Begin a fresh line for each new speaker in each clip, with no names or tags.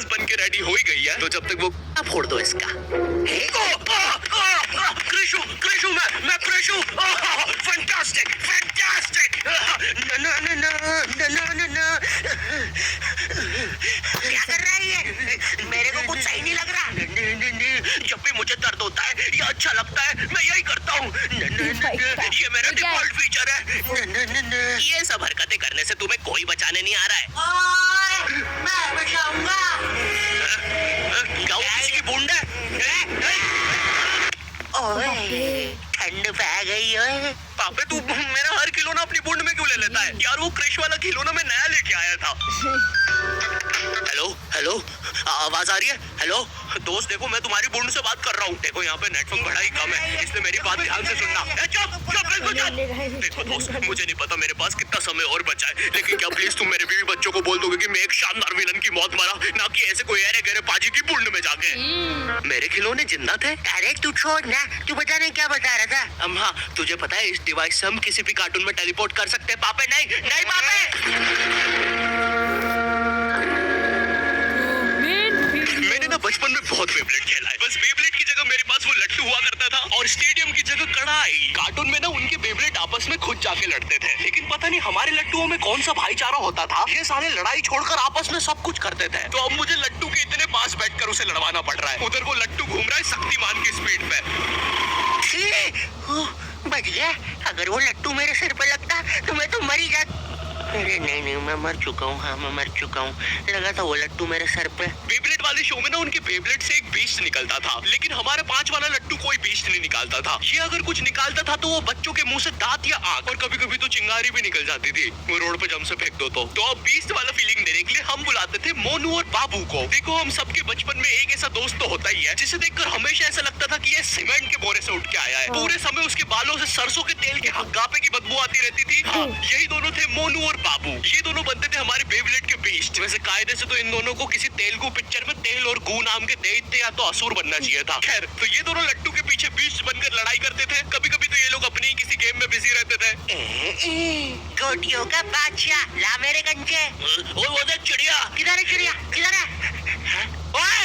बन के रेडी हो ही गई है, तो जब तक वो फोड़ दो इसका। कृषु मैं कृषु। Fantastic fantastic. क्या कर रहा है ये? मेरे को कुछ सही नहीं लग रहा। जब भी मुझे दर्द होता है या अच्छा लगता है मैं यही करता हूँ। ये मेरा डिफॉल्ट फीचर है। ये सब हरकतें करने से तुम्हें कोई बचाने नहीं आ रहा है। मैं बचाऊंगा। गाँव किसी की बूंद है? ठंड पै गई है। पापे तू मेरा हर खिलौना अपनी बूंद में क्यों ले लेता है? यार वो क्रिश वाला खिलौना मैं नया लेके आया था। हेलो हेलो, आवाज आ रही है? हेलो दोस्त, देखो मैं तुम्हारी बूंद से बात कर रहा हूँ। देखो यहाँ पे नेटवर्क बड़ा ही कम है, इसलिए मेरी बात ध्यान से सुनना। देखो दोस्त, मुझे नहीं पता मेरे पास कितना समय और बचा है, लेकिन क्या प्लीज तुम मेरे बीवी बच्चों को बोल दोगे कि मैं एक शानदार विलन की मौत मरा, ना कि ऐसे कोई अरे गहरे पाजी की बूंद में जाके। मेरे खिलौने जिंदा थे। अरे तू छोड़ ना, तू बता नहीं क्या बता रहा था? हाँ, तुझे पता है इस डिवाइस से हम किसी भी कार्टून में टेलीपोर्ट कर सकते हैं। पापे नहीं नहीं पापे। मैंने ना बचपन में बहुत बेब्लेड खेला है। बस बेब्लेड की जगह मेरे पास वो लट्टू हुआ करता था और स्टेडियम की जगह कड़ाई। कार्टून में ना उनके बेब्लेड आपस में खुद जाके लड़ते थे, लेकिन पता नहीं हमारे लट्टुओं में कौन सा भाईचारा होता था, ये सारे लड़ाई छोड़कर आपस में सब कुछ करते थे। तो अब मुझे लट्टू के इतने पास बैठकर उसे लड़वाना पड़ रहा है। उधर वो लट्टू घूम रहा है शक्तिमान की स्पीड पे। बच गया। अगर वो लट्टू मेरे सिर पे लगता तो मैं तो मर ही जाता। अरे नहीं मैं मर चुका हूँ। हाँ मैं मर चुका हूँ। लगा था वो लट्टू मेरे सर पे। बेब्लेड वाले शो में ना उनके बेब्लेड से एक बीस्ट निकलता था, लेकिन हमारे 5 वाला लट्टू कोई बीस्ट नहीं निकालता था। ये अगर कुछ निकालता था तो वो बच्चों के मुंह से दांत या आंख, और कभी कभी तो चिंगारी भी निकल जाती थी वो रोड पे जम से फेंक दो तो अब बीस्ट वाला फीलिंग देने के लिए हम बुलाते थे मोनू और बाबू को। देखो हम सबके बचपन में एक ऐसा दोस्त तो होता ही है जिसे देखकर हमेशा ऐसा लगता था कि ये सीमेंट के बोरे से उठ के आया है। पूरे समय उसके बालों से सरसों के तेल के हग्गापे की बदबू आती रहती थी। हाँ, यही दोनों थे मोनू और बाबू। ये दोनों बनते थे हमारे बेब्लेड के बीस्ट। वैसे कायदे से तो इन दोनों को किसी तेलुगु पिक्चर में तेल और गू नाम के दैत्य या तो असुर बनना चाहिए था। खैर, तो ये दोनों लट्टू के पीछे बीस्ट बनकर लड़ाई करते थे। कभी कभी तो ये लोग अपनी किसी गेम में बिजी रहते थे। गोटियों का बादशाह, ला मेरे कंचे। वो देख चिड़िया। किधर है चिड़िया? किधर है?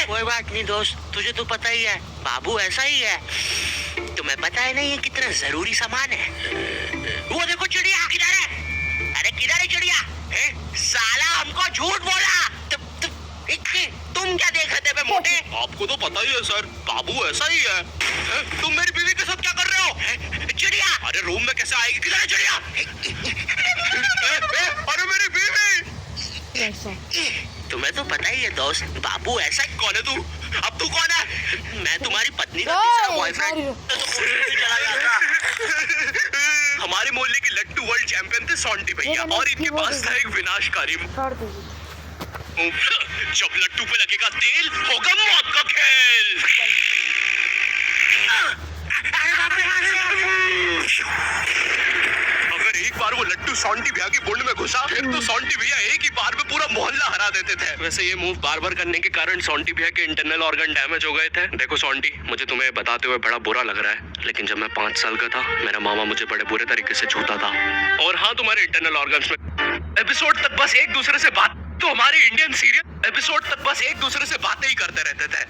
कोई बात नहीं दोस्त, तुझे तो पता ही है बाबू ऐसा ही है। तुम्हें पता है ना ये कितना जरूरी सामान है। वो देखो चिड़िया। किधर है? अरे किधर है चिड़िया? साला हमको झूठ बोला। तुम क्या देख रहे थे बे मोटे? आपको तो पता ही है सर, बाबू ऐसा ही है। तुम मेरी बीवी के साथ क्या कर रहे हो? चिड़िया। अरे रूम में कैसे आएगी? किधर है चिड़िया? अरे मेरी बीवी। तुम्हें तो पता ही है दोस्त, बाबू ऐसा ही। कौन है तू? अब तू कौन है? मैं तुम्हारी पत्नी का तीसरा बॉयफ्रेंड। चला गया था। हमारे मोहल्ले के लट्टू वर्ल्ड चैंपियन थे सोंटी भैया, और इनके पास था एक विनाशकारी। जब लट्टू पे लगेगा तेल होगा मौत का खेल। अगर एक बार वो लट्टू सोंटी भैया की बूंद में घुसा फिर तो सोंटी भैया एक ही बार में पूरा मोहल्ला हरा देते थे। वैसे ये मूव बार बार करने के कारण सोंटी भैया के इंटरनल ऑर्गन डैमेज हो गए थे। देखो सोंटी, मुझे तुम्हें बताते हुए बड़ा बुरा लग रहा है, लेकिन जब मैं 5 साल का था मेरा मामा मुझे बड़े बुरे तरीके से छूता था। और हाँ, तुम्हारे इंटरनल ऑर्गन्स में एपिसोड तक बस एक दूसरे से बात, तो हमारे इंडियन सीरियल एपिसोड तक बस एक दूसरे से बातें ही करते रहते थे।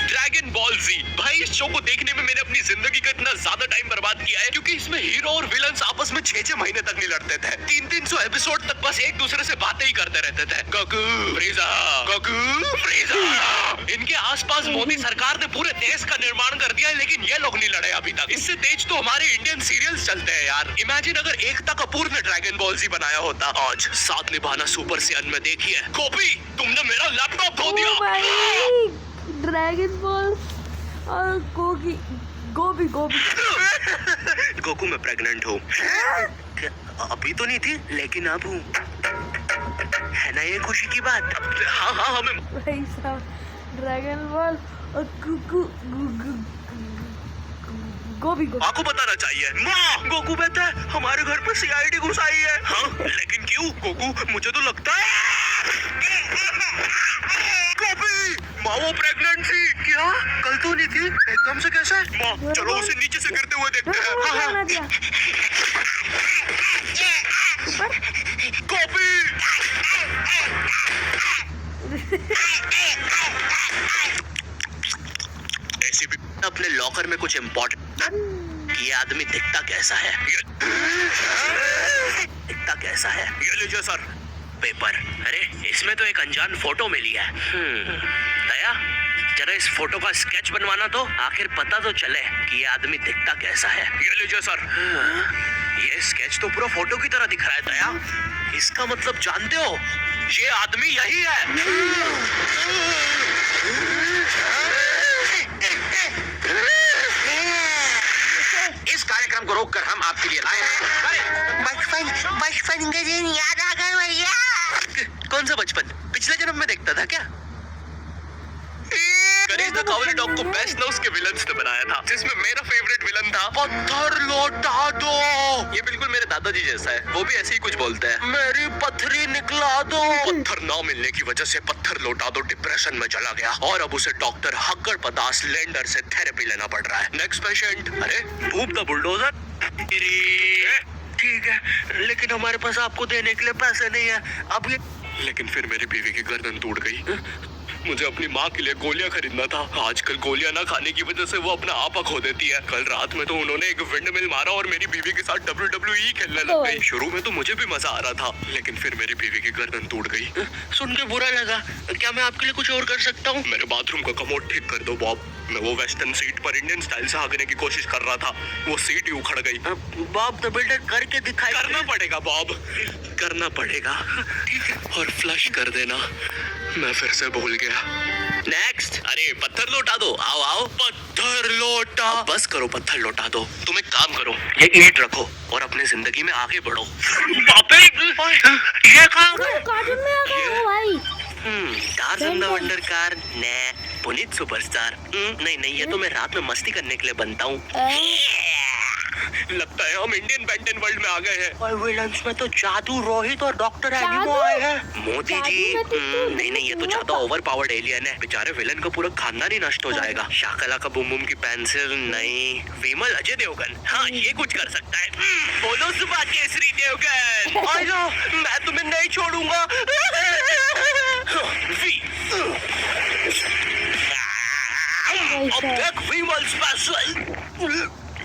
ड्रैगन बॉल जी, भाई इस शो को देखने में मैंने अपनी जिंदगी का इतना ज्यादा टाइम बर्बाद किया है, क्योंकि इसमें हीरो और विलन्स आपस में 6-6 महीने तक नहीं लड़ते थे। 300 एपिसोड तक बस एक दूसरे से बातें ही करते रहते थे। Goku फ्रीजा, Goku फ्रीजा। इनके आसपास मोदी सरकार ने पूरे देश का निर्माण कर दिया है, लेकिन ये लोग नहीं लड़े अभी तक। इससे तेज तो हमारे इंडियन सीरियल्स चलते हैं यार। इमेजिन अगर एकता कपूर ने ड्रैगन बॉल जी बनाया होता। आज साथ निभाना सुपर सियान में देखिए। गोपी, तुमने मेरा लैपटॉप खो दिया।
ड्रैगन बॉल और गोगी गोभी
गोकू मैं प्रेग्नेंट हूँ। अभी तो नहीं थी, लेकिन अब हूँ। है ना ये खुशी की बात? हाँ हमें
भाई साहब, ड्रैगन बॉल और गोभी
आपको बताना चाहिए। माँ, गोकू कहता है हमारे घर पर सीआईडी घुस आई है। हाँ, लेकिन क्यों? गोकू, मुझे तो लगता है गोपी, माँ वो प्रेग्नेंट थी। क्या? कल तो नहीं थी, एकदम से कैसे? माँ चलो उसे नीचे से गिरते हुए देखते हैं। गोपी वैसे भी अपने लॉकर में कुछ इम्पोर्टेंट ये आदमी दिखता कैसा है दिखता कैसा है ये लीजिए सर पेपर। अरे इसमें तो एक अनजान फोटो मिली है। दया जरा इस फोटो का स्केच बनवाना तो आखिर पता तो चले कि ये आदमी दिखता कैसा है। ये लीजिए सर। ये स्केच तो पूरा फोटो की तरह दिख रहा है दया। इसका मतलब जानते हो ये आदमी यही है। इस कार्यक्रम को रोककर हम आपके लिए लाए हैं बचपन के दिन याद आ गए भैया। कौन सा बचपन? पिछले जन्म में देखता था क्या? गणेश द कावली डॉग को बेस्ट नोस के विलन्स ने बनाया था, जिसमें मेरा फेवरेट विलन था पत्थर लौटा दो। ये बिल्कुल मेरे दादाजी जैसा है, वो भी ऐसे ही कुछ बोलते हैं, मेरी पथरी निकला दो। पत्थर ना मिलने की वजह से पत्थर लौटा दो डिप्रेशन में चला गया और अब उसे डॉक्टर हक्कर पदास लेंडर से थेरेपी लेना पड़ रहा है। Next patient. अरे धूप द बुलडोजर। ठीक है, लेकिन हमारे पास आपको देने के लिए पैसे नहीं है अब ये। लेकिन फिर मेरी बीवी की गर्दन टूट गई। मुझे अपनी माँ के लिए गोलियां खरीदना था। आजकल गोलियां ना खाने की वजह से वो अपना आपा खो देती है। कल रात में तो उन्होंने एक विंडमिल मारा और मेरी बीवी के साथ WWE खेलने लग गई। शुरू में तो मुझे भी मजा आ रहा था, लेकिन फिर मेरी बीवी की गर्दन टूट गई। सुन के बुरा लगा। क्या मैं आपके लिए कुछ और कर सकता हूँ? मेरे बाथरूम का कमोड ठीक कर दो बॉब। मैं वो वेस्टर्न सीट पर इंडियन स्टाइल से भागने की कोशिश कर रहा था, वो सीट ही उखड़ गई। बॉब द बिल्डर करके दिखाई। करना पड़ेगा बॉब, करना पड़ेगा। ठीक है, और फ्लश कर देना। मैं फिर से भूल गया। नेक्स्ट। अरे पत्थर लौटा दो। आओ आओ। पत्थर लौटा। बस करो, पत्थर लौटा दो। तुम एक काम करो, ये ईंट रखो और अपने जिंदगी में आगे बढ़ो। ये काम
कार्टून में आ गया वो भाई।
टार्ज़न द वंडर कार ने पुनीत सुपरस्टार। नहीं ये तो मैं रात में मस्ती करने के लिए बनता हूँ। लगता है हम इंडियन बेंटन वर्ल्ड में आ गए हैं। और विलन्स में तो जादू रोहित और डॉक्टर एनिमो आए हैं। मोदी जी। नहीं ये तो ज्यादा ओवर पावर्ड एलियन है। बेचारे विलन का पूरा खानदान ही नष्ट हो जाएगा। शाकला का बुम बुम की पेंसिल नहीं। विमल अजय देवगन, हाँ ये कुछ कर सकता है। बोलो सुबह केसरी देवगन। आइलो, मैं तुम्हें नहीं छोड़ूंगा। अब तक विमल स्पेशल।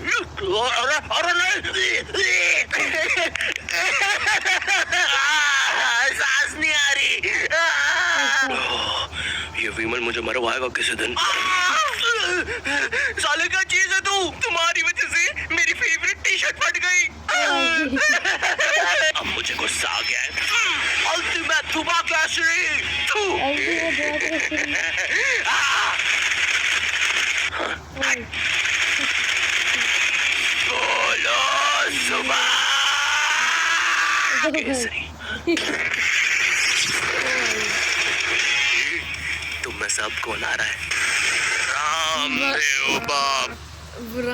अरे नहीं, सांस नहीं आ रही। ये विमल मुझे मरवाएगा किसी दिन। साले क्या चीज है तू? तुम्हारी वजह से मेरी फेवरेट टी शर्ट फट गई। अब मुझे गुस्सा आ गया है। अल्टीमेट धुआं केसरी। तुम में सब कौन आ रहा है? रामदेव बाप।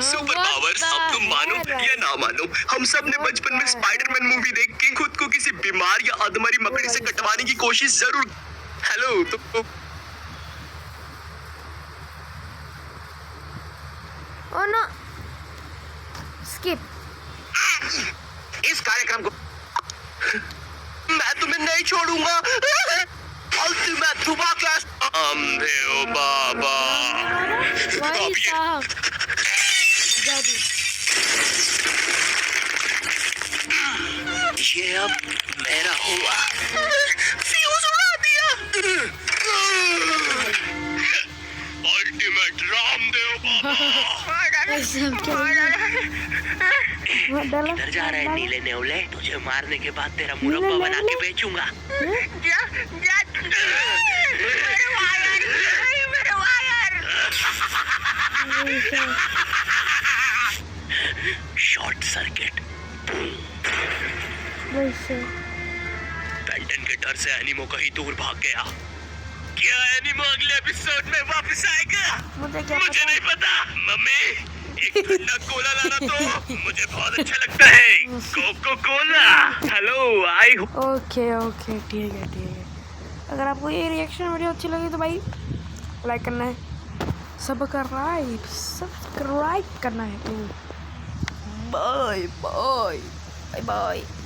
Super powers. अब तुम मानो या ना मानो, हम सब ने बचपन में स्पाइडरमैन मूवी देख के खुद को किसी बीमार या अधमरी मकड़ी से कटवाने की कोशिश जरूर। हेलो तो
ओ नो स्किप।
इस कार्यक्रम को मैं तुम्हें नहीं छोड़ूंगा। अल्टीमेट धुआं क्लास। रामदेव बाबा।
भाई साहब जादू।
ये अब मेरा हुआ। फ्यूज उड़ा दिया। अल्टीमेट रामदेव बाबा। इधर जा रहा है नीले नेवले? तुझे मारने के बाद तेरा मुरब्बा बना के बेचूंगा। मेरे वायर। Short circuit. बेंटन के डर से एनिमो कहीं दूर भाग गया। क्या एनिमो अगले एपिसोड में वापस आएगा? मुझे नहीं पता। मम्मी एक ठंडा कोला लाना तो। मुझे बहुत अच्छा लगता है कोको कोला। हेलो आई।
ओके ठीक है। अगर आपको ये रिएक्शन वीडियो अच्छी लगी तो भाई लाइक करना है, सब्सक्राइब करना है। तो बाय बाय।